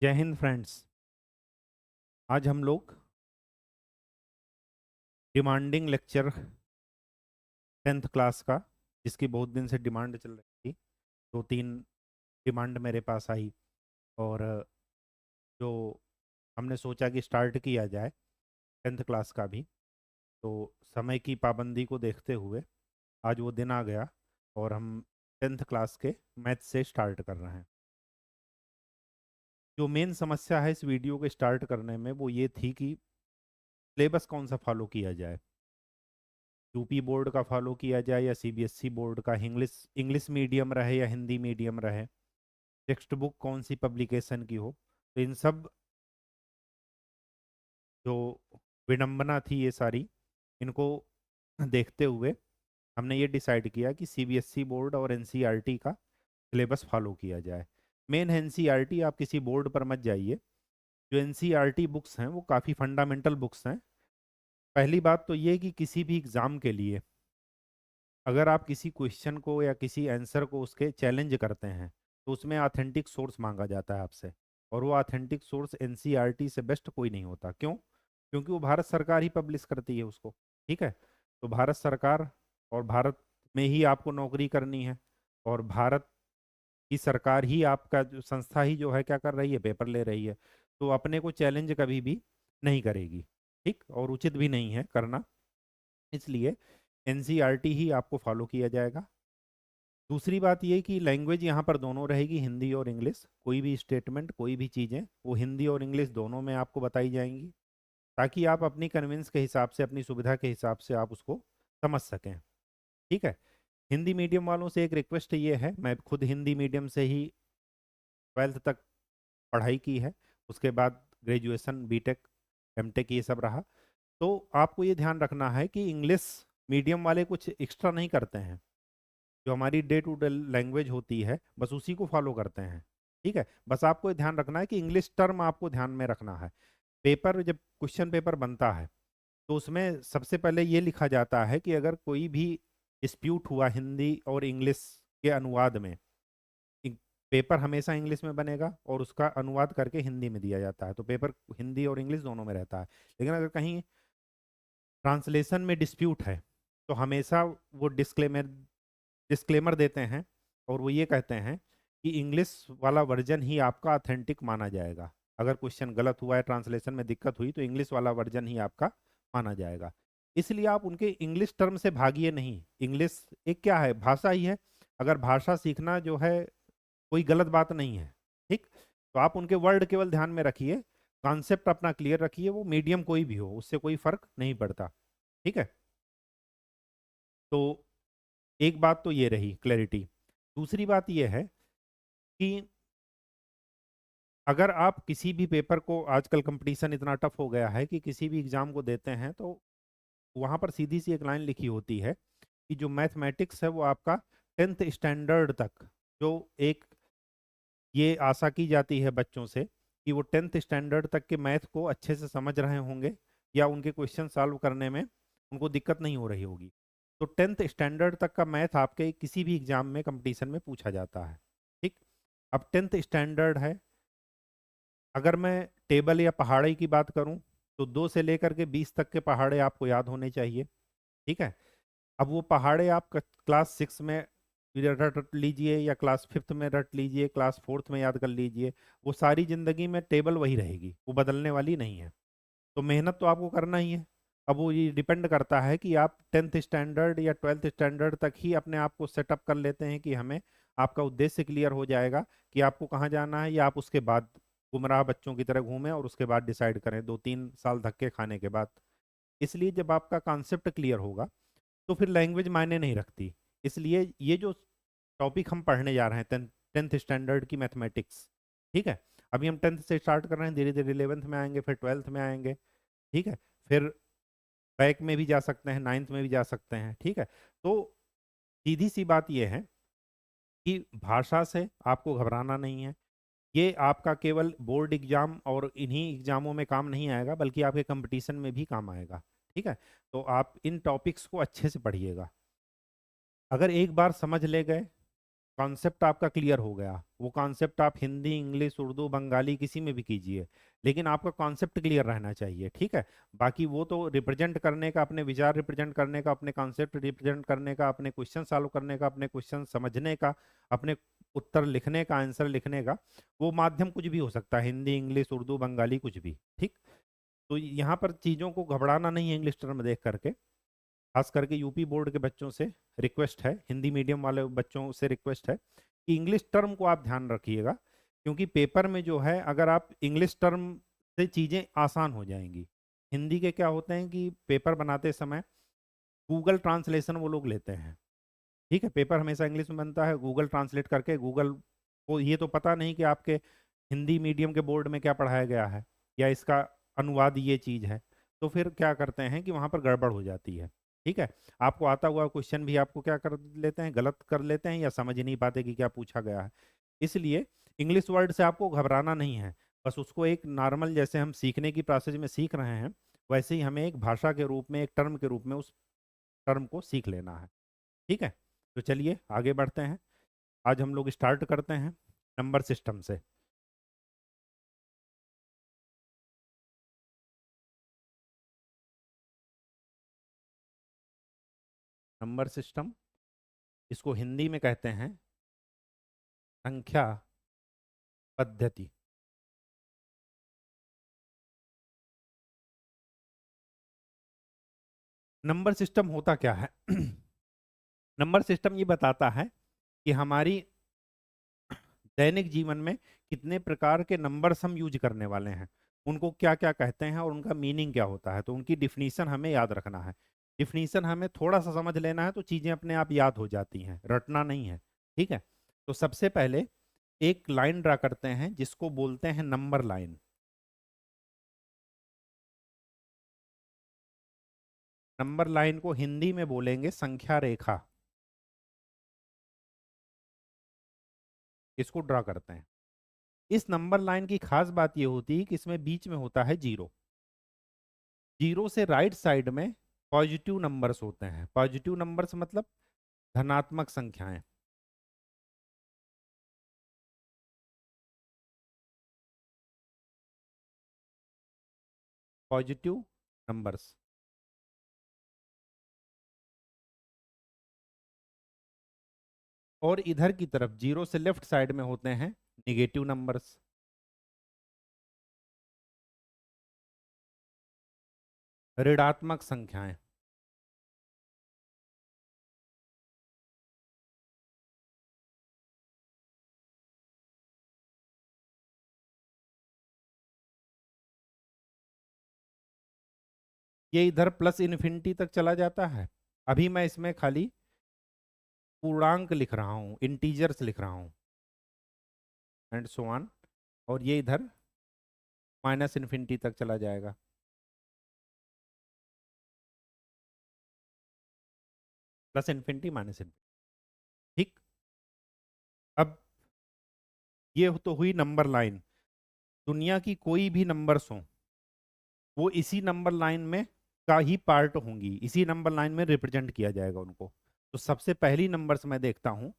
जय हिंद फ्रेंड्स। आज हम लोग डिमांडिंग लेक्चर 10th क्लास का, जिसकी बहुत दिन से डिमांड चल रही थी, दो तीन डिमांड मेरे पास आई और जो हमने सोचा कि स्टार्ट किया जाए 10th क्लास का भी, तो समय की पाबंदी को देखते हुए आज वो दिन आ गया और हम 10th क्लास के मैथ से स्टार्ट कर रहे हैं। जो मेन समस्या है इस वीडियो को स्टार्ट करने में वो ये थी कि सिलेबस कौन सा फॉलो किया जाए, यूपी बोर्ड का फॉलो किया जाए या सीबीएसई बोर्ड का, इंग्लिश इंग्लिश मीडियम रहे या हिंदी मीडियम रहे, टेक्स्ट बुक कौन सी पब्लिकेशन की हो। तो इन सब जो विडंबना थी ये सारी, इनको देखते हुए हमने ये डिसाइड किया कि सीबीएसई बोर्ड और एनसीईआरटी का सिलेबस फॉलो किया जाए। मेन है एनसीईआरटी, आप किसी बोर्ड पर मत जाइए। जो एनसीईआरटी बुक्स हैं वो काफ़ी फंडामेंटल बुक्स हैं। पहली बात तो ये कि किसी भी एग्ज़ाम के लिए अगर आप किसी क्वेश्चन को या किसी आंसर को उसके चैलेंज करते हैं तो उसमें ऑथेंटिक सोर्स मांगा जाता है आपसे, और वो ऑथेंटिक सोर्स एनसीईआरटी से बेस्ट कोई नहीं होता। क्यों? क्योंकि वो भारत सरकार ही पब्लिश करती है उसको। ठीक है, तो भारत सरकार और भारत में ही आपको नौकरी करनी है, और भारत की सरकार ही आपका जो संस्था ही जो है क्या कर रही है, पेपर ले रही है। तो अपने को चैलेंज कभी भी नहीं करेगी। ठीक, और उचित भी नहीं है करना, इसलिए एनसीईआरटी ही आपको फॉलो किया जाएगा। दूसरी बात ये कि लैंग्वेज यहाँ पर दोनों रहेगी, हिंदी और इंग्लिश। कोई भी स्टेटमेंट, कोई भी चीज़ें वो हिंदी और इंग्लिश दोनों में आपको बताई जाएंगी, ताकि आप अपनी कन्विंस के हिसाब से, अपनी सुविधा के हिसाब से आप उसको समझ सकें। ठीक है, हिंदी मीडियम वालों से एक रिक्वेस्ट ये है, मैं खुद हिंदी मीडियम से ही 12th तक पढ़ाई की है, उसके बाद ग्रेजुएशन, बीटेक, एमटेक ये सब रहा। तो आपको ये ध्यान रखना है कि इंग्लिश मीडियम वाले कुछ एक्स्ट्रा नहीं करते हैं। जो हमारी डे टू डे लैंग्वेज होती है बस उसी को फॉलो करते हैं। ठीक है, बस आपको ये ध्यान रखना है कि इंग्लिश टर्म आपको ध्यान में रखना है। पेपर जब क्वेश्चन पेपर बनता है तो उसमें सबसे पहले ये लिखा जाता है कि अगर कोई भी डिस्प्यूट हुआ हिंदी और इंग्लिश के अनुवाद में, पेपर हमेशा इंग्लिश में बनेगा और उसका अनुवाद करके हिंदी में दिया जाता है, तो पेपर हिंदी और इंग्लिश दोनों में रहता है। लेकिन अगर कहीं ट्रांसलेशन में डिस्प्यूट है तो हमेशा वो डिस्क्लेमर डिस्क्लेमर देते हैं, और वो ये कहते हैं कि इंग्लिश वाला वर्जन ही आपका ऑथेंटिक माना जाएगा। अगर क्वेश्चन गलत हुआ है, ट्रांसलेशन में दिक्कत हुई, तो इंग्लिश वाला वर्जन ही आपका माना जाएगा। इसलिए आप उनके इंग्लिश टर्म से भागिए नहीं। इंग्लिश एक क्या है, भाषा ही है। अगर भाषा सीखना जो है कोई गलत बात नहीं है। ठीक, तो आप उनके वर्ड केवल ध्यान में रखिए, कॉन्सेप्ट अपना क्लियर रखिए, वो मीडियम कोई भी हो उससे कोई फर्क नहीं पड़ता। ठीक है, तो एक बात तो ये रही क्लैरिटी। दूसरी बात ये है कि अगर आप किसी भी पेपर को, आजकल कंपटीशन इतना टफ हो गया है कि किसी भी एग्जाम को देते हैं तो वहाँ पर सीधी सी एक लाइन लिखी होती है कि जो मैथमेटिक्स है वो आपका 10th स्टैंडर्ड तक, जो एक ये आशा की जाती है बच्चों से कि वो 10th स्टैंडर्ड तक के मैथ को अच्छे से समझ रहे होंगे या उनके क्वेश्चन सॉल्व करने में उनको दिक्कत नहीं हो रही होगी। तो 10th स्टैंडर्ड तक का मैथ आपके किसी भी एग्जाम में, कंपटीशन में पूछा जाता है। ठीक, अब 10th स्टैंडर्ड है। अगर मैं टेबल या पहाड़े की बात करूं तो 2 से लेकर के 20 तक के पहाड़े आपको याद होने चाहिए। ठीक है, अब वो पहाड़े आप क्लास 6 में रट लीजिए या क्लास 5th में रट लीजिए, क्लास 4th में याद कर लीजिए, वो सारी जिंदगी में टेबल वही रहेगी, वो बदलने वाली नहीं है। तो मेहनत तो आपको करना ही है। अब वो ये डिपेंड करता है कि आप 10th स्टैंडर्ड या 12th स्टैंडर्ड तक ही अपने आप को सेटअप कर लेते हैं कि हमें, आपका उद्देश्य क्लियर हो जाएगा कि आपको कहाँ जाना है, या आप उसके बाद गुमराह बच्चों की तरह घूमें और उसके बाद डिसाइड करें 2-3 साल धक्के खाने के बाद। इसलिए जब आपका कॉन्सेप्ट क्लियर होगा तो फिर लैंग्वेज मायने नहीं रखती। इसलिए ये जो टॉपिक हम पढ़ने जा रहे हैं, 10th स्टैंडर्ड की मैथमेटिक्स, ठीक है, अभी हम 10th से स्टार्ट कर रहे हैं, धीरे धीरे 11th में आएंगे, फिर 12th में आएंगे। ठीक है, फिर बैक में भी जा सकते हैं, 9th में भी जा सकते हैं। ठीक है, तो सीधी सी बात यह है कि भाषा से आपको घबराना नहीं है। ये आपका केवल बोर्ड एग्जाम और इन्हीं एग्जामों में काम नहीं आएगा, बल्कि आपके कंपटीशन में भी काम आएगा। ठीक है, तो आप इन टॉपिक्स को अच्छे से पढ़िएगा। अगर एक बार समझ ले गए कॉन्सेप्ट आपका क्लियर हो गया, वो कॉन्सेप्ट आप हिंदी, इंग्लिश, उर्दू, बंगाली किसी में भी कीजिए, लेकिन आपका कॉन्सेप्ट क्लियर रहना चाहिए, ठीक है। बाकी वो तो रिप्रेजेंट करने का, अपने विचार रिप्रेजेंट करने का, अपने कॉन्सेप्ट रिप्रेजेंट करने का, अपने क्वेश्चन सॉल्व करने का, अपने क्वेश्चन समझने का, अपने उत्तर लिखने का, आंसर लिखने का, वो माध्यम कुछ भी हो सकता है, हिंदी, इंग्लिश, उर्दू, बंगाली, कुछ भी, ठीक। तो यहाँ पर चीज़ों को घबराना नहीं है इंग्लिश टर्म देख करके। खास करके यूपी बोर्ड के बच्चों से रिक्वेस्ट है, हिंदी मीडियम वाले बच्चों से रिक्वेस्ट है कि इंग्लिश टर्म को आप ध्यान रखिएगा, क्योंकि पेपर में जो है अगर आप इंग्लिश टर्म से चीज़ें आसान हो जाएंगी। हिंदी के क्या होते हैं कि पेपर बनाते समय गूगल ट्रांसलेशन वो लोग लेते हैं, ठीक है। पेपर हमेशा इंग्लिश में बनता है, गूगल ट्रांसलेट करके, गूगल को ये तो पता नहीं कि आपके हिंदी मीडियम के बोर्ड में क्या पढ़ाया गया है या इसका अनुवाद ये चीज़ है, तो फिर क्या करते हैं कि वहाँ पर गड़बड़ हो जाती है, ठीक है। आपको आता हुआ क्वेश्चन भी आपको क्या कर लेते हैं, गलत कर लेते हैं या समझ ही नहीं पाते कि क्या पूछा गया है। इसलिए इंग्लिश वर्ड से आपको घबराना नहीं है, बस उसको एक नॉर्मल, जैसे हम सीखने की प्रोसेस में सीख रहे हैं, वैसे ही हमें एक भाषा के रूप में, एक टर्म के रूप में उस टर्म को सीख लेना है, ठीक है। तो चलिए आगे बढ़ते हैं। आज हम लोग स्टार्ट करते हैं नंबर सिस्टम से। नंबर सिस्टम, इसको हिंदी में कहते हैं संख्या पद्धति। नंबर सिस्टम होता क्या है? नंबर सिस्टम ये बताता है कि हमारी दैनिक जीवन में कितने प्रकार के नंबर्स हम यूज करने वाले हैं, उनको क्या क्या कहते हैं और उनका मीनिंग क्या होता है, तो उनकी डिफिनीशन हमें याद रखना है। डिफिनीशन हमें थोड़ा सा समझ लेना है तो चीज़ें अपने आप याद हो जाती हैं, रटना नहीं है, ठीक है। तो सबसे पहले एक लाइन ड्रा करते हैं जिसको बोलते हैं नंबर लाइन। नंबर लाइन को हिंदी में बोलेंगे संख्या रेखा। इसको ड्रा करते हैं। इस नंबर लाइन की खास बात यह होती है कि इसमें बीच में होता है जीरो। जीरो से राइट साइड में पॉजिटिव नंबर्स होते हैं। पॉजिटिव नंबर्स मतलब धनात्मक संख्याएं। Positive numbers. और इधर की तरफ जीरो से लेफ्ट साइड में होते हैं निगेटिव नंबर्स। ऋणात्मक संख्याएं। ये इधर प्लस इन्फिनिटी तक चला जाता है। अभी मैं इसमें खाली पूर्णांक लिख रहा हूँ, इंटीजर्स लिख रहा हूँ, एंड सो ऑन। और ये इधर माइनस इन्फिनिटी तक चला जाएगा। प्लस इन्फिनिटी, माइनस इन्फिनिटी, ठीक। अब ये तो हुई नंबर लाइन। दुनिया की कोई भी नंबर्स हो, वो इसी नंबर लाइन में का ही पार्ट होंगी, इसी नंबर लाइन में रिप्रेजेंट किया जाएगा उनको। तो सबसे पहली नंबर्स मैं देखता हूं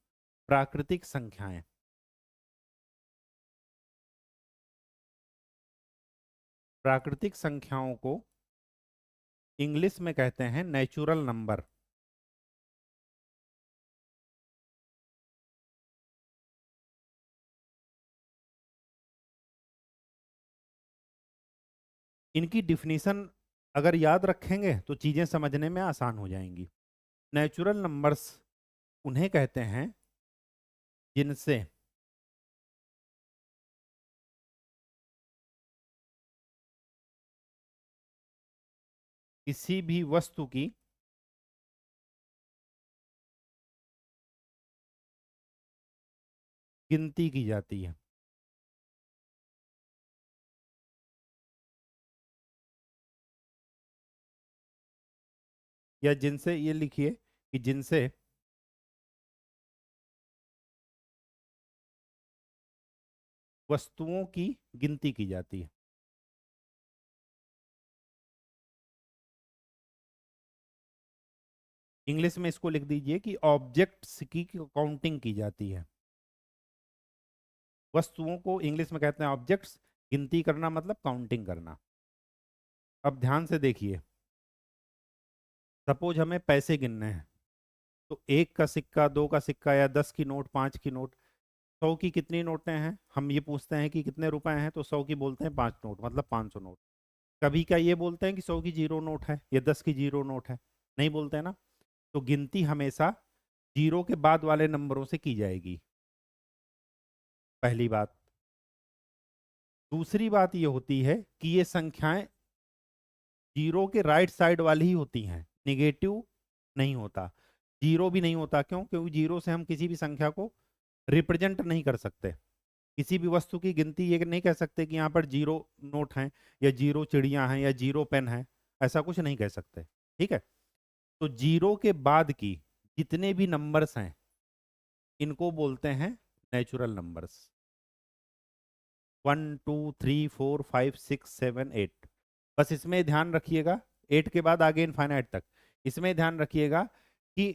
प्राकृतिक संख्याएं। प्राकृतिक संख्याओं को इंग्लिश में कहते हैं नेचुरल नंबर। इनकी डिफिनीशन अगर याद रखेंगे तो चीजें समझने में आसान हो जाएंगी। नेचुरल नंबर्स उन्हें कहते हैं जिनसे किसी भी वस्तु की गिनती की जाती है। या जिनसे, ये लिखिए कि जिनसे वस्तुओं की गिनती की जाती है। इंग्लिश में इसको लिख दीजिए कि ऑब्जेक्ट्स की काउंटिंग की जाती है। वस्तुओं को इंग्लिश में कहते हैं ऑब्जेक्ट्स, गिनती करना मतलब काउंटिंग करना। अब ध्यान से देखिए, सपोज हमें पैसे गिनने हैं, तो 1 का सिक्का, 2 का सिक्का या 10 की नोट, 5 की नोट, 100 की कितनी नोटें हैं, हम ये पूछते हैं कि कितने रुपए हैं, तो 100 की बोलते हैं 5 नोट, मतलब 500 नोट। कभी क्या ये बोलते हैं कि 100 की 0 नोट है या 10 की 0 नोट है? नहीं बोलते हैं ना। तो गिनती हमेशा जीरो के बाद वाले नंबरों से की जाएगी, पहली बात। दूसरी बात ये होती है कि ये संख्याएं जीरो के राइट साइड वाली ही होती हैं, निगेटिव नहीं होता। जीरो भी नहीं होता, क्यों? क्योंकि जीरो से हम किसी भी संख्या को रिप्रेजेंट नहीं कर सकते। किसी भी वस्तु की गिनती ये नहीं कह सकते कि यहाँ पर 0 नोट हैं या 0 चिड़ियां हैं या 0 पेन है, ऐसा कुछ नहीं कह सकते। ठीक है। तो जीरो के बाद की जितने भी नंबर्स हैं, इनको बोलते हैं नेचुरल नंबर्स। 1 2 3 4 5 6 7 8। बस इसमें ध्यान रखिएगा, 8 के बाद आगे इनफाइनाइट तक, इसमें ध्यान रखिएगा कि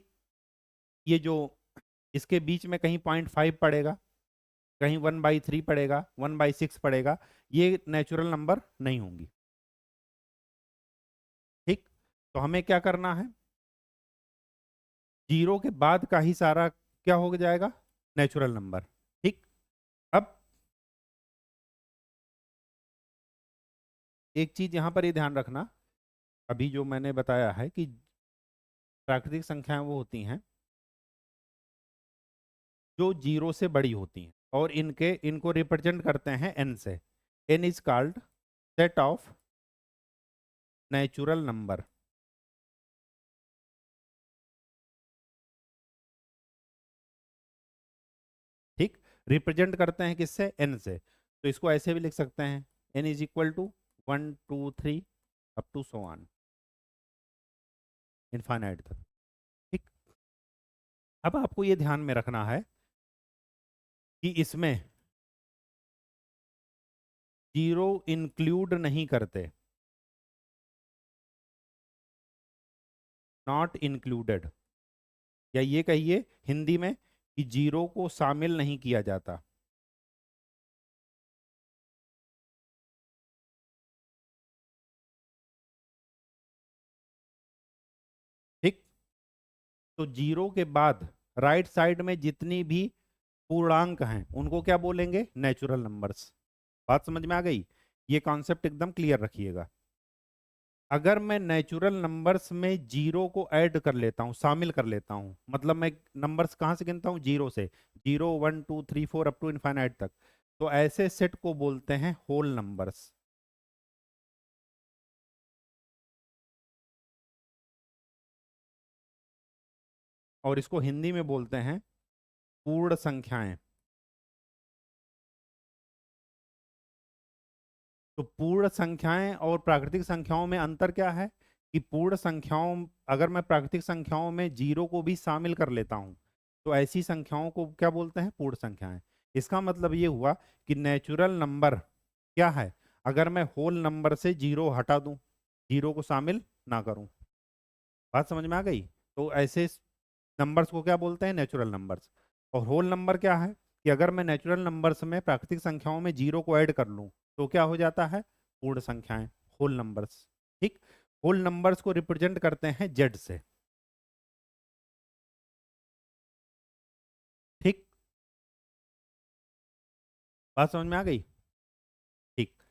ये जो इसके बीच में कहीं 0.5 पड़ेगा, कहीं 1/3 पड़ेगा, 1/6 पड़ेगा, ये नेचुरल नंबर नहीं होंगी। ठीक। तो हमें क्या करना है, जीरो के बाद का ही सारा क्या हो जाएगा, नेचुरल नंबर। ठीक। अब एक चीज यहां पर ये ध्यान रखना, अभी जो मैंने बताया है कि प्राकृतिक संख्याएं वो होती हैं जो जीरो से बड़ी होती हैं, और इनको रिप्रेजेंट करते हैं एन से। N is called set of natural number. ठीक। रिप्रेजेंट करते हैं किससे, एन से। तो इसको ऐसे भी लिख सकते हैं, N is equal to 1 2 3 up to so on, infinite तक। ठीक। अब आपको ये ध्यान में रखना है कि इसमें जीरो इंक्लूड नहीं करते, नॉट इंक्लूडेड, या ये कहिए हिंदी में कि जीरो को शामिल नहीं किया जाता। ठीक। तो जीरो के बाद राइट साइड में जितनी भी पूर्णांक हैं उनको क्या बोलेंगे, नेचुरल नंबर्स। बात समझ में आ गई? ये कॉन्सेप्ट एकदम क्लियर रखिएगा। अगर मैं नेचुरल नंबर्स में जीरो को ऐड कर लेता हूँ, शामिल कर लेता हूँ, मतलब मैं नंबर्स कहाँ से गिनता हूँ, जीरो से, 0 1 2 3 4 अप टू इनफाइनाइट तक, तो ऐसे सेट को बोलते हैं होल नंबर्स। और इसको हिंदी में बोलते हैं पूर्ण संख्याएं। तो पूर्ण संख्याएं और प्राकृतिक संख्याओं में अंतर क्या है, कि पूर्ण संख्याओं, अगर मैं प्राकृतिक संख्याओं में जीरो को भी शामिल कर लेता हूं, तो ऐसी संख्याओं को क्या बोलते हैं, पूर्ण संख्याएं। इसका मतलब ये हुआ कि नेचुरल नंबर क्या है, अगर मैं होल नंबर से जीरो हटा दूं, जीरो को शामिल ना करूं। बात समझ में आ गई? तो ऐसे नंबर्स को क्या बोलते हैं, नेचुरल नंबर्स। और होल नंबर क्या है, कि अगर मैं नेचुरल नंबर्स में प्राकृतिक संख्याओं में जीरो को ऐड कर लूं, तो क्या हो जाता है, पूर्ण संख्याएं, होल नंबर्स। ठीक। होल नंबर्स को रिप्रेजेंट करते हैं जेड से। ठीक। बात समझ में आ गई? ठीक।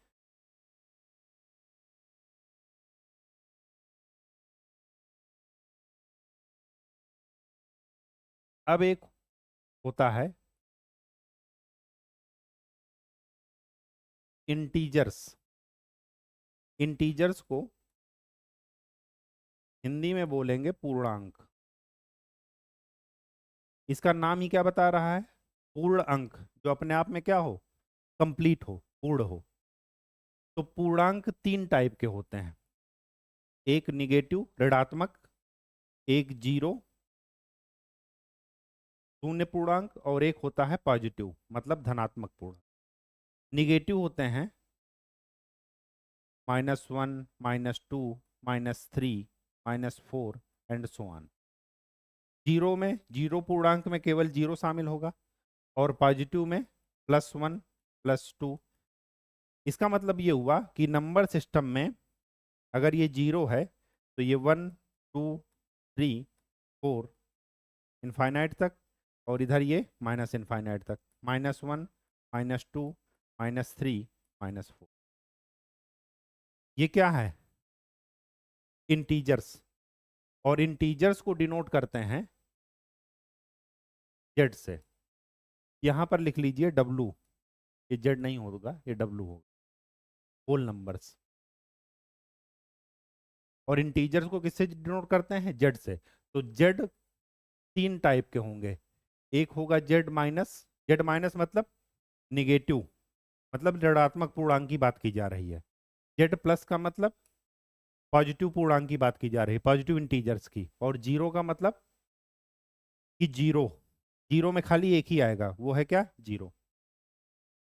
अब एक होता है इंटीजर्स। इंटीजर्स को हिंदी में बोलेंगे पूर्णांक। इसका नाम ही क्या बता रहा है, पूर्ण अंक, जो अपने आप में क्या हो, कंप्लीट हो, पूर्ण हो। तो पूर्णांक 3 टाइप के होते हैं, एक निगेटिव ऋणात्मक, एक जीरो शून्य पूर्णांक, और एक होता है पॉजिटिव मतलब धनात्मक पूर्णांक। निगेटिव होते हैं -1 -2 -3 -4 एंड सो ऑन। जीरो में, जीरो पूर्णांक में केवल जीरो शामिल होगा, और पॉजिटिव में +1 +2। इसका मतलब ये हुआ कि नंबर सिस्टम में अगर ये जीरो है तो ये 1 2 3 4 इनफाइनाइट तक, और इधर ये माइनस इनफाइनाइट तक, -1 -2 -3 -4। ये क्या है? इंटीजर्स, और इंटीजर्स को डिनोट करते हैं जेड से। यहां पर लिख लीजिए डब्लू, ये जेड नहीं होगा, ये डब्लू होगा, होल नंबर्स। और इंटीजर्स को किससे डिनोट करते हैं? जेड से। तो जेड तीन टाइप के होंगे। एक होगा जेड माइनस मतलब निगेटिव, मतलब ऋणात्मक पूर्णांक की बात की जा रही है। जेड प्लस का मतलब पॉजिटिव पूर्णांक की बात की जा रही है, पॉजिटिव इंटीजर्स की। और जीरो का मतलब कि जीरो, जीरो में खाली एक ही आएगा, वो है क्या? जीरो।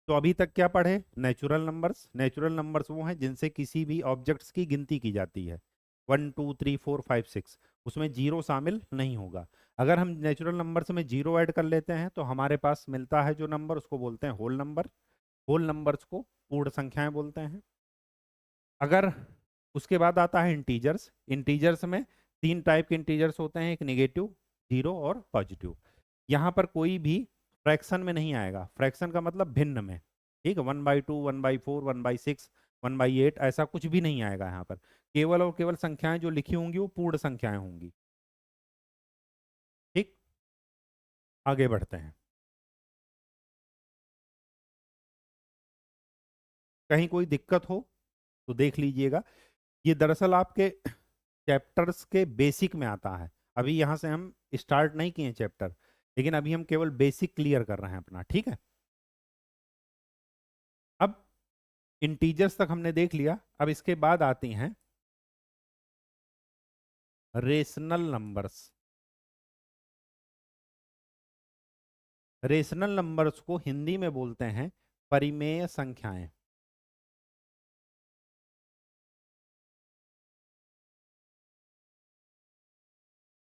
तो अभी तक क्या पढ़े? Natural numbers. नेचुरल नंबर्स वो हैं जिनसे किसी भी ऑब्जेक्ट्स की गिनती की जाती है, 1 2 3 4 5 6, उसमें जीरो शामिल नहीं होगा। अगर हम नेचुरल नंबर्स में जीरो ऐड कर लेते हैं तो हमारे पास मिलता है जो नंबर, उसको बोलते हैं होल नंबर। होल नंबर्स को पूर्ण संख्याएं बोलते हैं। अगर उसके बाद आता है इंटीजर्स। इंटीजर्स में तीन टाइप के इंटीजर्स होते हैं, एक निगेटिव, जीरो और पॉजिटिव। यहाँ पर कोई भी फ्रैक्शन में नहीं आएगा। फ्रैक्शन का मतलब भिन्न में, ठीक है? 1/2 1/4 1/6 1/8 ऐसा कुछ भी नहीं आएगा यहाँ पर। केवल और केवल संख्याएं जो लिखी होंगी वो पूर्ण संख्याएं होंगी। ठीक, आगे बढ़ते हैं। कहीं कोई दिक्कत हो तो देख लीजिएगा। ये दरअसल आपके चैप्टर्स के बेसिक में आता है। अभी यहाँ से हम स्टार्ट नहीं किए चैप्टर, लेकिन अभी हम केवल बेसिक क्लियर कर रहे हैं अपना, ठीक है? अब इंटीजर्स तक हमने देख लिया। अब इसके बाद आती हैं रेशनल नंबर्स। रेशनल नंबर्स को हिंदी में बोलते हैं परिमेय संख्याएं।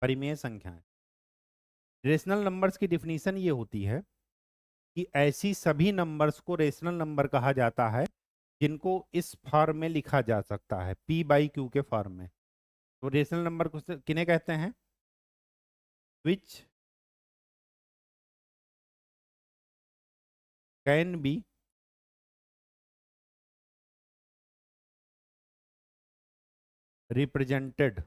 परिमेय संख्याएं। रेशनल नंबर्स की डिफिनीशन ये होती है कि ऐसी सभी नंबर्स को रेशनल नंबर कहा जाता है जिनको इस फॉर्म में लिखा जा सकता है, p/q के फॉर्म में। तो रेशनल नंबर को किन्हें कहते हैं? Which can be represented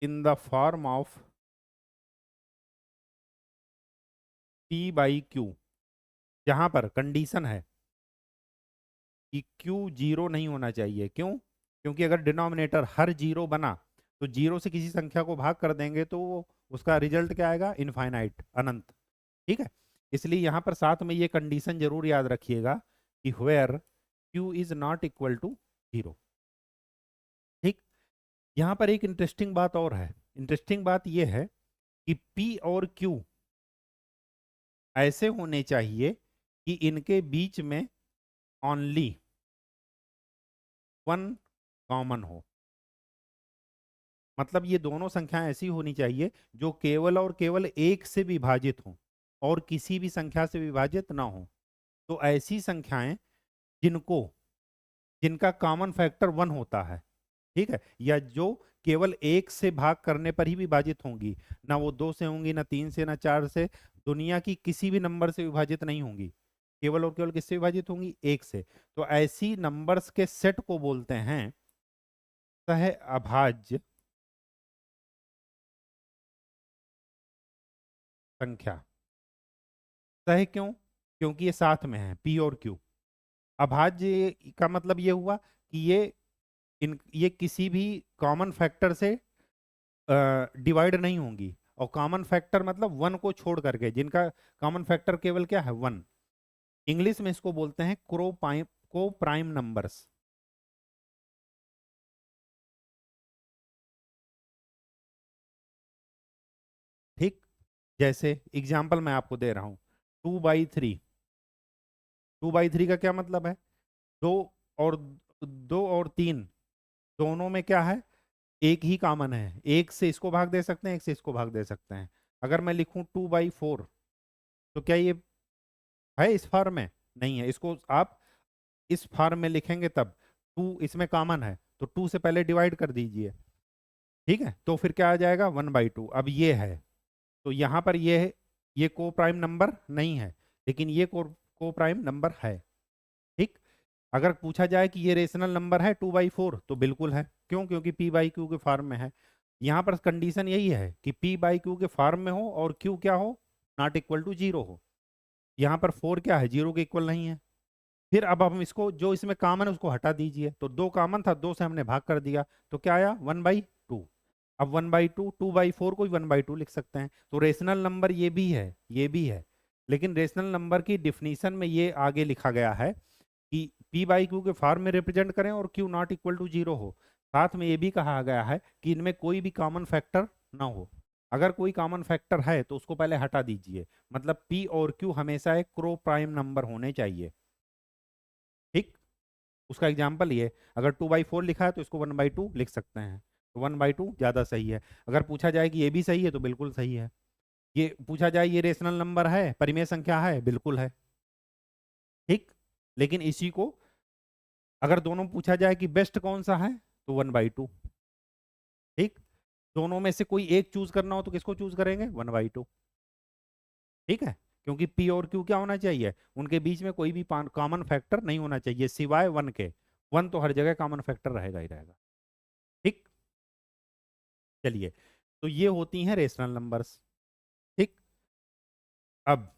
in the form of p/q। जहां पर कंडीशन है कि q जीरो नहीं होना चाहिए। क्यों? क्योंकि अगर डिनोमिनेटर हर जीरो बना तो जीरो से किसी संख्या को भाग कर देंगे तो उसका रिजल्ट क्या आएगा? इनफाइनाइट, अनंत। ठीक है? इसलिए यहां पर साथ में ये कंडीशन जरूर याद रखिएगा कि where q is not equal to zero. ठीक। यहां पर एक इंटरेस्टिंग बात और है। इंटरेस्टिंग बात यह है कि p और q ऐसे होने चाहिए कि इनके बीच में ओनली वन कॉमन हो। मतलब ये दोनों संख्याएं ऐसी होनी चाहिए जो केवल और केवल एक से विभाजित हो और किसी भी संख्या से विभाजित ना हो। तो ऐसी संख्याएं जिनको जिनका कॉमन फैक्टर वन होता है, ठीक है, या जो केवल एक से भाग करने पर ही विभाजित होंगी, ना वो दो से होंगी, ना तीन से, ना चार से, दुनिया की किसी भी नंबर से विभाजित नहीं होंगी। केवल और केवल किससे विभाजित होंगी? एक से। तो ऐसी नंबर्स के सेट को बोलते हैं सह अभाज्य संख्या। सह क्यों? क्योंकि ये साथ में है, पी और क्यू। अभाज्य का मतलब ये हुआ कि ये किसी भी कॉमन फैक्टर से डिवाइड नहीं होंगी। और कॉमन फैक्टर मतलब वन को छोड़ करके, जिनका कॉमन फैक्टर केवल क्या है? वन। इंग्लिश में इसको बोलते हैं को प्राइम नंबर्स। ठीक। जैसे एग्जाम्पल मैं आपको दे रहा हूं, 2/3। 2/3 का क्या मतलब है? दो और 2 और 3 दोनों में क्या है? एक ही कॉमन है, एक से इसको भाग दे सकते हैं, एक से इसको भाग दे सकते हैं। अगर मैं लिखूं 2/4, तो क्या ये है इस फॉर्म में? नहीं है। इसको आप इस फॉर्म में लिखेंगे तब, टू इसमें कॉमन है तो टू से पहले डिवाइड कर दीजिए, ठीक है, तो फिर क्या आ जाएगा 1/2। अब ये है, तो यहाँ पर ये को प्राइम नंबर नहीं है, लेकिन ये को प्राइम नंबर है, ठीक। अगर पूछा जाए कि ये रेशनल नंबर है 2/4, तो बिल्कुल है। क्यों? क्योंकि पी बाई क्यू के फॉर्म में है। यहाँ पर कंडीशन यही है कि पी बाई क्यू के फॉर्म में हो और क्यू क्या हो, नॉट इक्वल टू जीरो हो। यहाँ पर फोर क्या है, जीरो के इक्वल नहीं है। फिर अब हम इसको, जो इसमें कॉमन है उसको हटा दीजिए, तो दो कॉमन था, दो से हमने भाग कर दिया, तो क्या आया 1/2। अब 1/2, 2/4 को भी 1/2 लिख सकते हैं, तो रेशनल नंबर ये भी है, ये भी है। लेकिन रेशनल नंबर की डिफिनीशन में ये आगे लिखा गया है कि पी बाई क्यू के फॉर्म में रिप्रेजेंट करें और Q not equal to zero हो। साथ में ये भी कहा गया है कि इनमें कोई भी कॉमन फैक्टर ना हो। अगर कोई कॉमन फैक्टर है तो उसको पहले हटा दीजिए, मतलब पी और क्यू हमेशा एक क्रो प्राइम नंबर होने चाहिए, ठीक। उसका एग्जाम्पल ये, अगर 2/4 लिखा है तो इसको 1/2 लिख सकते हैं, तो 1/2 ज़्यादा सही है। अगर पूछा जाए कि ये भी सही है तो बिल्कुल सही है। ये पूछा जाए ये रेशनल नंबर है, परिमेय संख्या है, बिल्कुल है, ठीक। लेकिन इसी को अगर दोनों पूछा जाए कि बेस्ट कौन सा है, तो 1/2, ठीक। दोनों में से कोई एक चूज करना हो तो किसको चूज करेंगे, 1/2, ठीक है। क्योंकि पी और क्यू क्या होना चाहिए, उनके बीच में कोई भी कॉमन फैक्टर नहीं होना चाहिए सिवाय वन के। वन तो हर जगह कॉमन फैक्टर रहेगा ही रहेगा, ठीक। चलिए, तो ये होती हैं रेशनल नंबर्स, ठीक। अब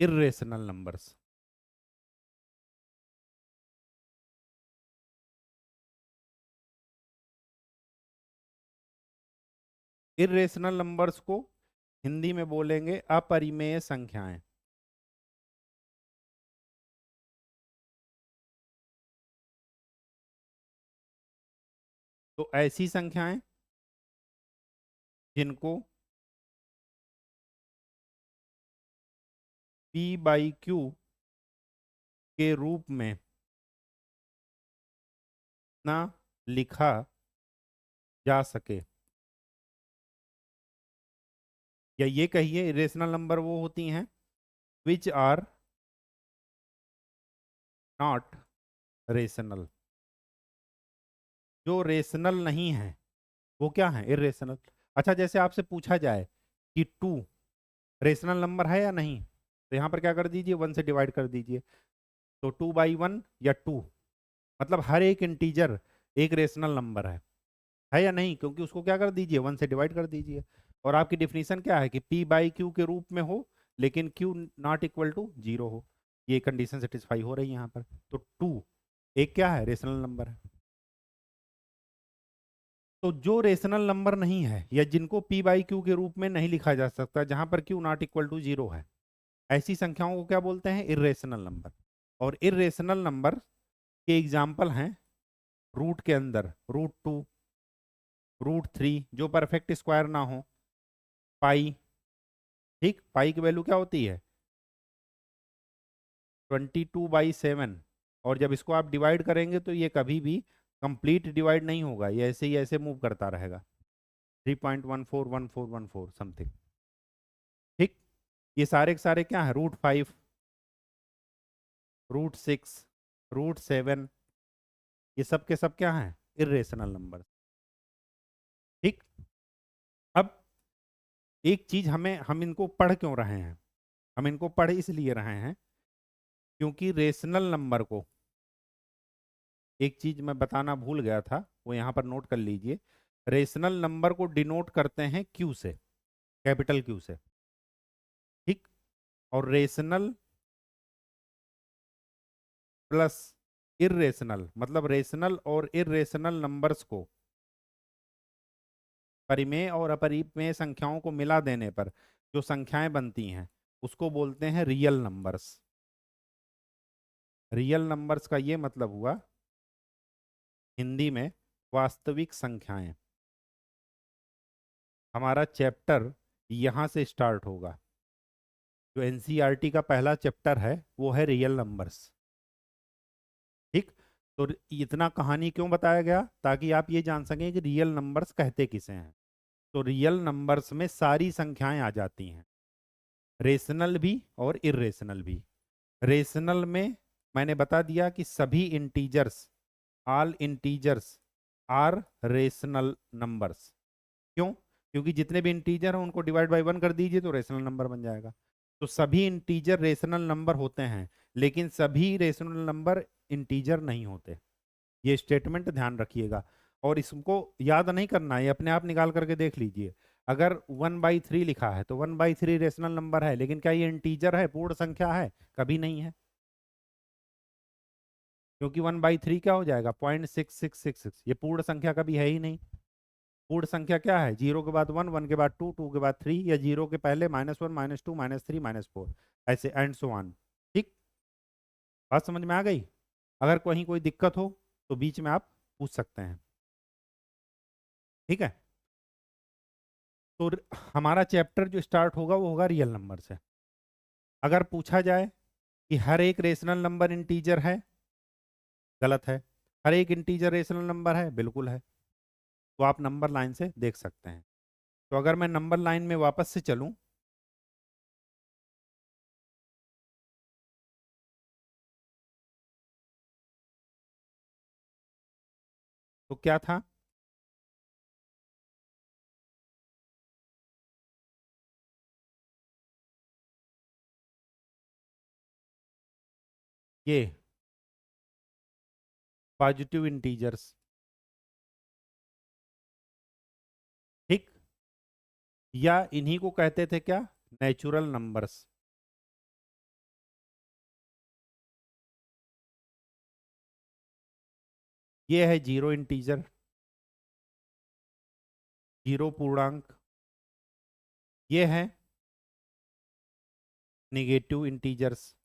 इर्रेशनल नंबर्स। इर्रेशनल नंबर्स को हिंदी में बोलेंगे अपरिमेय संख्याएं। तो ऐसी संख्याएं जिनको p/q के रूप में ना लिखा जा सके, या ये कहिए इरेशनल नंबर वो होती हैं विच आर नॉट रेशनल। जो रेशनल नहीं है वो क्या है, इरेशनल। अच्छा, जैसे आपसे पूछा जाए कि टू रेशनल नंबर है या नहीं, तो यहाँ पर क्या कर दीजिए, वन से डिवाइड कर दीजिए, तो 2/1 या टू, मतलब हर एक इंटीजर एक रेशनल नंबर है या नहीं, क्योंकि उसको क्या कर दीजिए, वन से डिवाइड कर दीजिए। और आपकी डिफिनीशन क्या है कि पी बाई क्यू के रूप में हो लेकिन Q not equal to zero हो। ये कंडीशन सेटिस्फाई हो रही है यहाँ पर, तो टू एक क्या है, रेशनल नंबर है। तो जो रेशनल नंबर नहीं है या जिनको पी बाई क्यू के रूप में नहीं लिखा जा सकता, जहां पर Q not equal to zero है, ऐसी संख्याओं को क्या बोलते हैं, इर्रेशनल नंबर। और इर्रेशनल नंबर के एग्जाम्पल हैं रूट के अंदर √2, √3 जो परफेक्ट स्क्वायर ना हो, पाई, ठीक। पाई की वैल्यू क्या होती है, 22/7। और जब इसको आप डिवाइड करेंगे तो ये कभी भी कंप्लीट डिवाइड नहीं होगा, ये ऐसे ही ऐसे मूव करता रहेगा, 3.141414 समथिंग, ठीक। ये सारे के सारे क्या है, √5, √6, √7, ये सब के सब क्या हैं, इर्रेशनल नंबर, ठीक। अब एक चीज हम इनको पढ़ क्यों रहे हैं, हम इनको पढ़ इसलिए रहे हैं क्योंकि रेशनल नंबर को, एक चीज मैं बताना भूल गया था, वो यहाँ पर नोट कर लीजिए। रेशनल नंबर को डिनोट करते हैं क्यू से, कैपिटल क्यू से, ठीक। और रेशनल प्लस इर्रेशनल, मतलब रेशनल और इर्रेशनल नंबर्स को परिमेय और अपरिमेय संख्याओं को मिला देने पर जो संख्याएं बनती हैं उसको बोलते हैं रियल नंबर्स। रियल नंबर्स का ये मतलब हुआ हिंदी में वास्तविक संख्याएं। हमारा चैप्टर यहाँ से स्टार्ट होगा। जो एनसीईआरटी का पहला चैप्टर है वो है रियल नंबर्स। तो इतना कहानी क्यों बताया गया, ताकि आप ये जान सकें कि रियल नंबर्स कहते किसे हैं। तो रियल नंबर्स में सारी संख्याएं आ जाती हैं, रेशनल भी और इरेशनल भी। रेशनल में मैंने बता दिया कि सभी integers, all integers are rational numbers. क्यों? क्योंकि जितने भी इंटीजर हैं उनको डिवाइड बाय वन कर दीजिए तो रेशनल नंबर बन जाएगा। तो सभी इंटीजर रेशनल नंबर होते हैं, लेकिन सभी रेशनल नंबर इंटीजर नहीं होते। ये स्टेटमेंट ध्यान रखिएगा, और इसको याद नहीं करना है, ये अपने आप निकाल करके देख लीजिए। अगर 1/3 लिखा है तो 1/3 रेशनल नंबर है, लेकिन क्या ये इंटीजर है, पूर्ण संख्या है? कभी नहीं है, क्योंकि 1/3 क्या हो जाएगा, 0.6666, ये पूर्ण संख्या कभी है ही नहीं। पूर्ण संख्या क्या है, जीरो के बाद वन, वन के बाद टू, टू के बाद थ्री, या जीरो के पहले -1, -2, -3, -4, ऐसे एंड सो ऑन। ठीक, बात समझ में आ गई? अगर कहीं कोई दिक्कत हो तो बीच में आप पूछ सकते हैं, ठीक है। तो हमारा चैप्टर जो स्टार्ट होगा वो होगा रियल नंबर से। अगर पूछा जाए कि हर एक रेशनल नंबर इंटीजर है, गलत है। हर एक इंटीजर रेशनल नंबर है, बिल्कुल है। तो आप नंबर लाइन से देख सकते हैं। तो अगर मैं नंबर लाइन में वापस से चलूं, तो क्या था, ये पॉजिटिव इंटीजर्स, ठीक, या इन्हीं को कहते थे क्या, नेचुरल नंबर्स। ये है जीरो इंटीजर, जीरो पूर्णांक। ये है निगेटिव इंटीजर्स,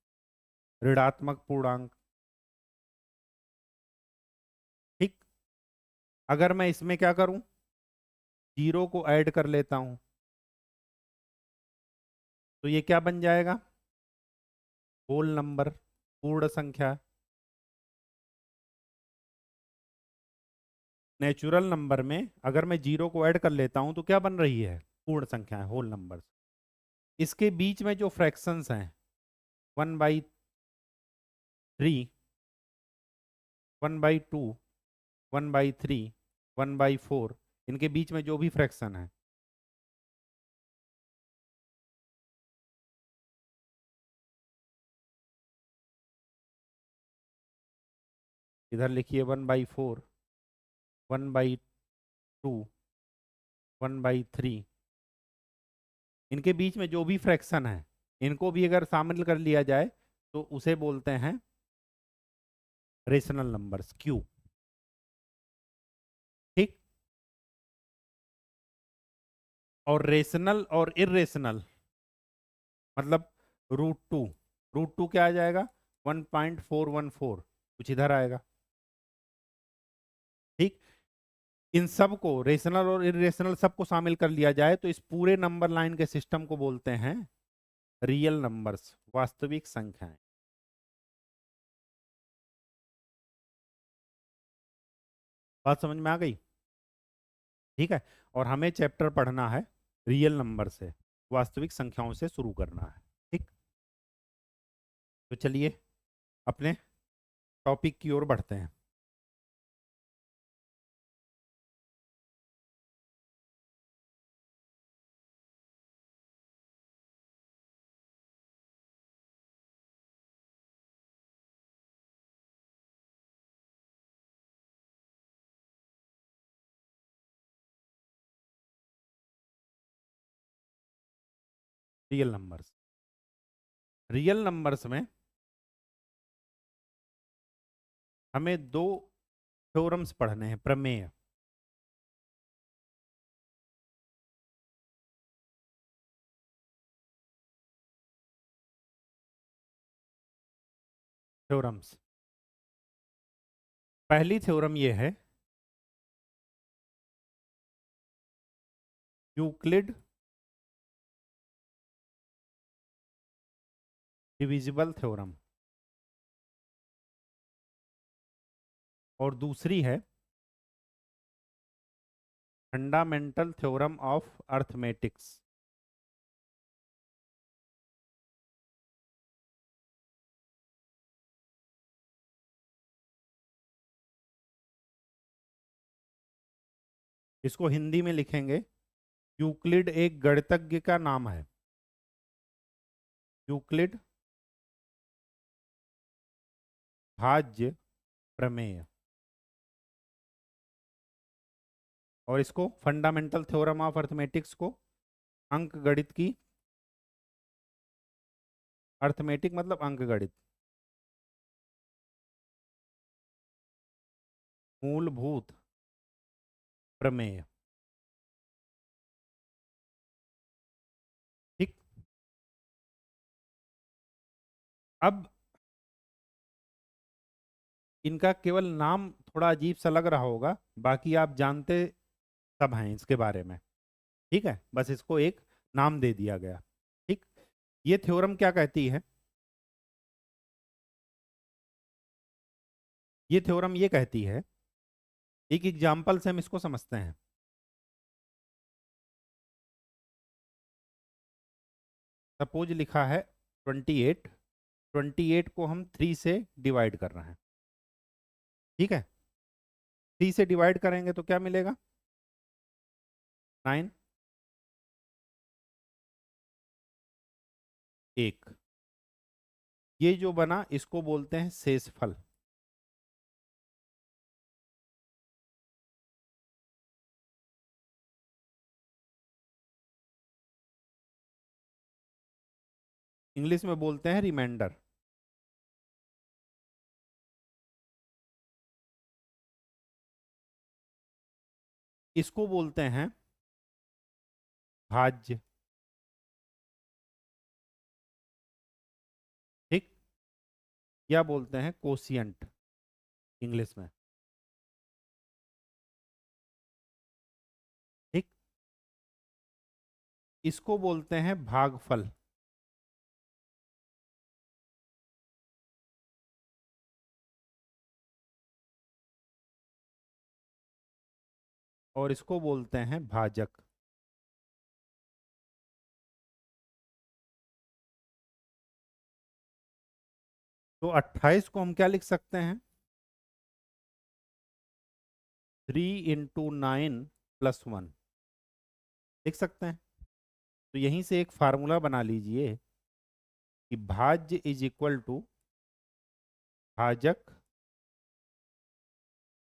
ऋणात्मक पूर्णांक। ठीक, अगर मैं इसमें क्या करूं, जीरो को ऐड कर लेता हूं, तो ये क्या बन जाएगा, होल नंबर, पूर्ण संख्या। नेचुरल नंबर में अगर मैं जीरो को ऐड कर लेता हूं तो क्या बन रही है, पूर्ण संख्या है, होल नंबर। इसके बीच में जो फ्रैक्शंस हैं, 1/3, 1/2, 1/3, 1/4, इनके बीच में जो भी फ्रैक्शन है, इधर लिखिए 1/4, 1/2, 1/3, इनके बीच में जो भी फ्रैक्शन है, इनको भी अगर शामिल कर लिया जाए तो उसे बोलते हैं रेशनल नंबर्स, क्यू। ठीक, और रेशनल और इरेशनल मतलब √2, √2 क्या आ जाएगा, 1.414, कुछ इधर आएगा। ठीक, इन सब को, रेशनल और इरेशनल सबको शामिल कर लिया जाए तो इस पूरे नंबर लाइन के सिस्टम को बोलते हैं रियल नंबर्स, वास्तविक संख्याएं। बात समझ में आ गई? ठीक है, और हमें चैप्टर पढ़ना है रियल नंबर से, वास्तविक संख्याओं से शुरू करना है। ठीक, तो चलिए अपने टॉपिक की ओर बढ़ते हैं। रियल नंबर्स, रियल नंबर्स में हमें दो थ्योरम्स पढ़ने हैं, प्रमेय। थ्योरम्स, पहली थ्योरम ये है, यूक्लिड डिविजिबल थ्योरम। और दूसरी है फंडामेंटल थ्योरम ऑफ अर्थमेटिक्स। इसको हिंदी में लिखेंगे, यूक्लिड एक गणितज्ञ का नाम है। यूक्लिड भाज्य प्रमेय। और इसको फंडामेंटल थ्योरम ऑफ अर्थमेटिक्स को अंक गणित की, अर्थमेटिक मतलब अंक गणित, मूलभूत प्रमेय। ठीक। अब इनका केवल नाम थोड़ा अजीब सा लग रहा होगा, बाकी आप जानते सब हैं इसके बारे में। ठीक है, बस इसको एक नाम दे दिया गया। ठीक। ये थ्योरम क्या कहती है? ये थ्योरम ये कहती है, एक एग्जाम्पल से हम इसको समझते हैं। सपोज लिखा है 28, 28 को हम 3 से डिवाइड कर रहे हैं। ठीक है, 3 से डिवाइड करेंगे तो क्या मिलेगा? 9, 1। ये जो बना इसको बोलते हैं शेषफल। इंग्लिश में बोलते हैं रिमाइंडर। इसको बोलते हैं भाज्य। ठीक। या बोलते हैं कोशियंट इंग्लिश में। ठीक। इसको बोलते हैं भागफल। और इसको बोलते हैं भाजक। तो 28 को हम क्या लिख सकते हैं? 3 × 9 + 1 लिख सकते हैं। तो यहीं से एक फार्मूला बना लीजिए कि भाज्य इज इक्वल टू भाजक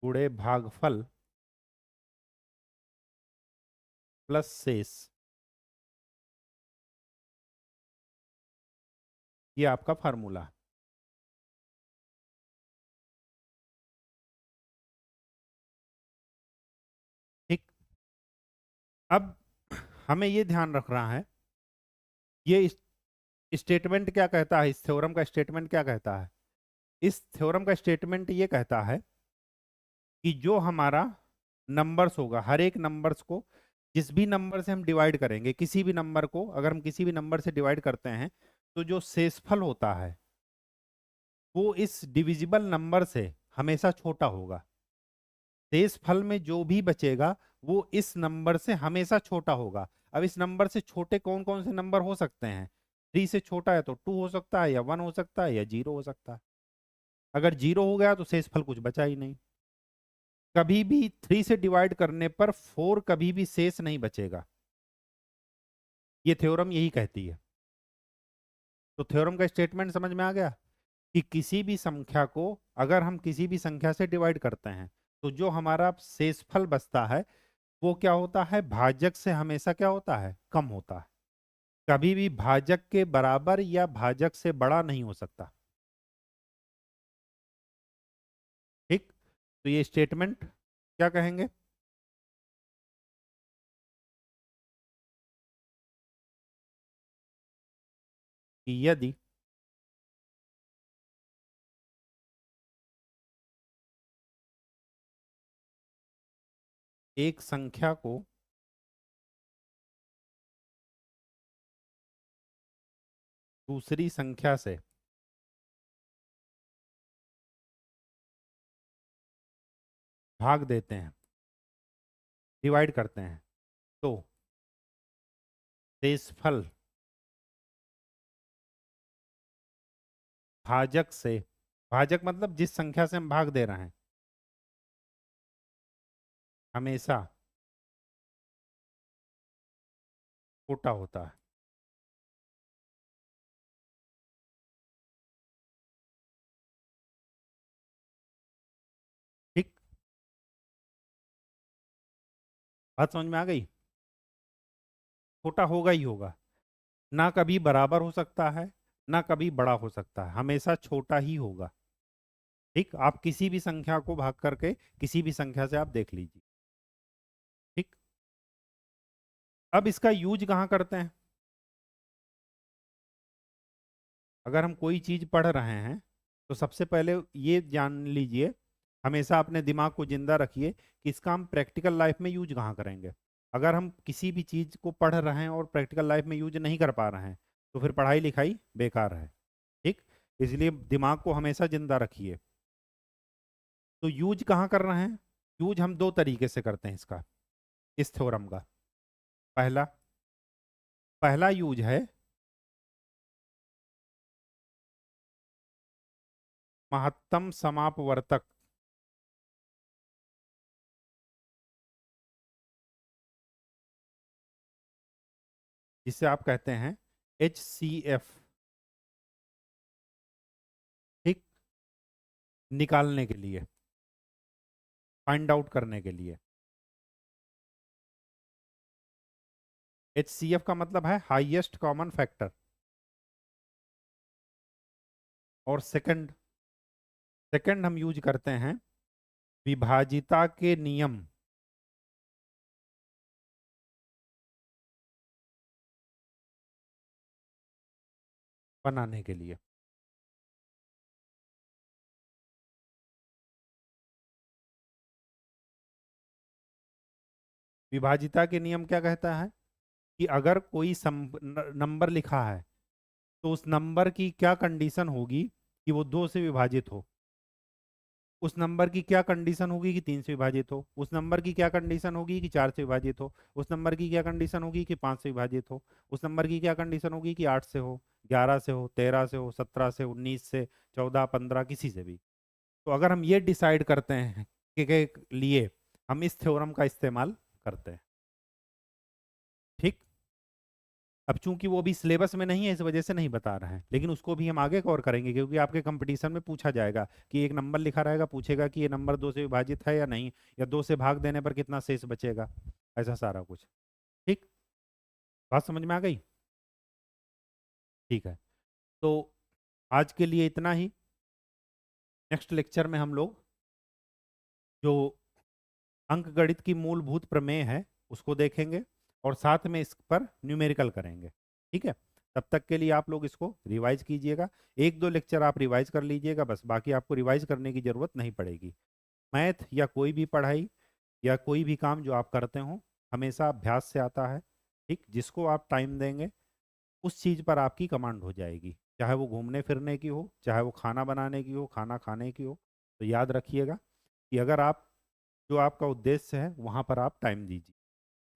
गुणे भागफल प्लस शेष। ये आपका फार्मूला है। ठीक। अब हमें ये ध्यान रखना है, ये स्टेटमेंट क्या कहता है, इस थ्योरम का स्टेटमेंट क्या कहता है? इस थ्योरम का स्टेटमेंट ये कहता है कि जो हमारा नंबर्स होगा, हर एक नंबर्स को जिस भी नंबर से हम डिवाइड करेंगे, किसी भी नंबर को अगर हम किसी भी नंबर से डिवाइड करते हैं, तो जो शेषफल होता है वो इस डिविजिबल नंबर से हमेशा छोटा होगा। शेषफल में जो भी बचेगा वो इस नंबर से हमेशा छोटा होगा। अब इस नंबर से छोटे कौन कौन से नंबर हो सकते हैं? 3 से छोटा है तो 2 हो सकता है, या 1 हो सकता है, या 0 हो सकता है। अगर 0 हो गया तो शेषफल कुछ बचा ही नहीं। कभी भी 3 से डिवाइड करने पर 4 कभी भी शेष नहीं बचेगा। ये थ्योरम यही कहती है। तो थ्योरम का स्टेटमेंट समझ में आ गया कि किसी भी संख्या को अगर हम किसी भी संख्या से डिवाइड करते हैं तो जो हमारा शेषफल बचता है वो क्या होता है? भाजक से हमेशा क्या होता है? कम होता है। कभी भी भाजक के बराबर या भाजक से बड़ा नहीं हो सकता। ठीक। तो ये स्टेटमेंट क्या कहेंगे? कि यदि एक संख्या को दूसरी संख्या से भाग देते हैं, डिवाइड करते हैं, तो शेषफल भाजक से, भाजक मतलब जिस संख्या से हम भाग दे रहे हैं, हमेशा छोटा होता है। ठीक, बात समझ में आ गई? छोटा होगा ही होगा, ना कभी बराबर हो सकता है, ना कभी बड़ा हो सकता है, हमेशा छोटा ही होगा। ठीक, आप किसी भी संख्या को भाग करके किसी भी संख्या से आप देख लीजिए। ठीक, अब इसका यूज कहाँ करते हैं? अगर हम कोई चीज पढ़ रहे हैं तो सबसे पहले ये जान लीजिए, हमेशा अपने दिमाग को जिंदा रखिए कि इसका हम प्रैक्टिकल लाइफ में यूज कहाँ करेंगे। अगर हम किसी भी चीज को पढ़ रहे हैं और प्रैक्टिकल लाइफ में यूज नहीं कर पा रहे हैं तो फिर पढ़ाई लिखाई बेकार है। ठीक, इसलिए दिमाग को हमेशा जिंदा रखिए। तो यूज कहाँ कर रहे हैं? यूज हम दो तरीके से करते हैं इसका, इस थ्योरम का। पहला पहला यूज है महत्तम समापवर्तक, जिसे आप कहते हैं HCF। ठीक, निकालने के लिए, फाइंड आउट करने के लिए। HCF का मतलब है हाईएस्ट कॉमन फैक्टर। और सेकंड सेकंड हम यूज करते हैं विभाजिता के नियम बनाने के लिए। विभाजिता के नियम क्या कहता है कि अगर कोई नंबर लिखा है तो उस नंबर की क्या कंडीशन होगी कि वो 2 से विभाजित हो, उस नंबर की क्या कंडीशन होगी कि 3 से विभाजित हो, उस नंबर की क्या कंडीशन होगी कि 4 से विभाजित हो, उस नंबर की क्या कंडीशन होगी कि 5 से विभाजित हो, उस नंबर की क्या कंडीशन होगी कि 8 से हो, 11 से हो, 13 से हो, 17 से, 19 से, 14, 15, किसी से भी। तो अगर हम ये डिसाइड करते हैं के लिए हम इस थ्योरम का इस्तेमाल करते हैं। ठीक, अब चूंकि वो भी सिलेबस में नहीं है इस वजह से नहीं बता रहे हैं, लेकिन उसको भी हम आगे कवर करेंगे क्योंकि आपके कंपटीशन में पूछा जाएगा कि एक नंबर लिखा रहेगा, पूछेगा कि ये नंबर 2 से विभाजित है या नहीं, या 2 से भाग देने पर कितना शेष बचेगा, ऐसा सारा कुछ। ठीक, बात समझ में आ गई? ठीक है, तो आज के लिए इतना ही। नेक्स्ट लेक्चर में हम लोग जो अंकगणित की मूलभूत प्रमेय है उसको देखेंगे और साथ में इस पर न्यूमेरिकल करेंगे। ठीक है, तब तक के लिए आप लोग इसको रिवाइज कीजिएगा, एक दो लेक्चर आप रिवाइज कर लीजिएगा बस, बाकी आपको रिवाइज करने की ज़रूरत नहीं पड़ेगी। मैथ या कोई भी पढ़ाई या कोई भी काम जो आप करते हो हमेशा अभ्यास से आता है। ठीक, जिसको आप टाइम देंगे उस चीज़ पर आपकी कमांड हो जाएगी, चाहे वो घूमने फिरने की हो, चाहे वो खाना बनाने की हो, खाना खाने की हो। तो याद रखिएगा कि अगर आप, जो आपका उद्देश्य है वहाँ पर आप टाइम दीजिए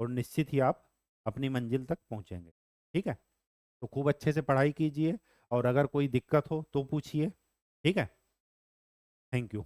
और निश्चित ही आप अपनी मंजिल तक पहुँचेंगे। ठीक है, तो खूब अच्छे से पढ़ाई कीजिए और अगर कोई दिक्कत हो तो पूछिए। ठीक है, थैंक यू।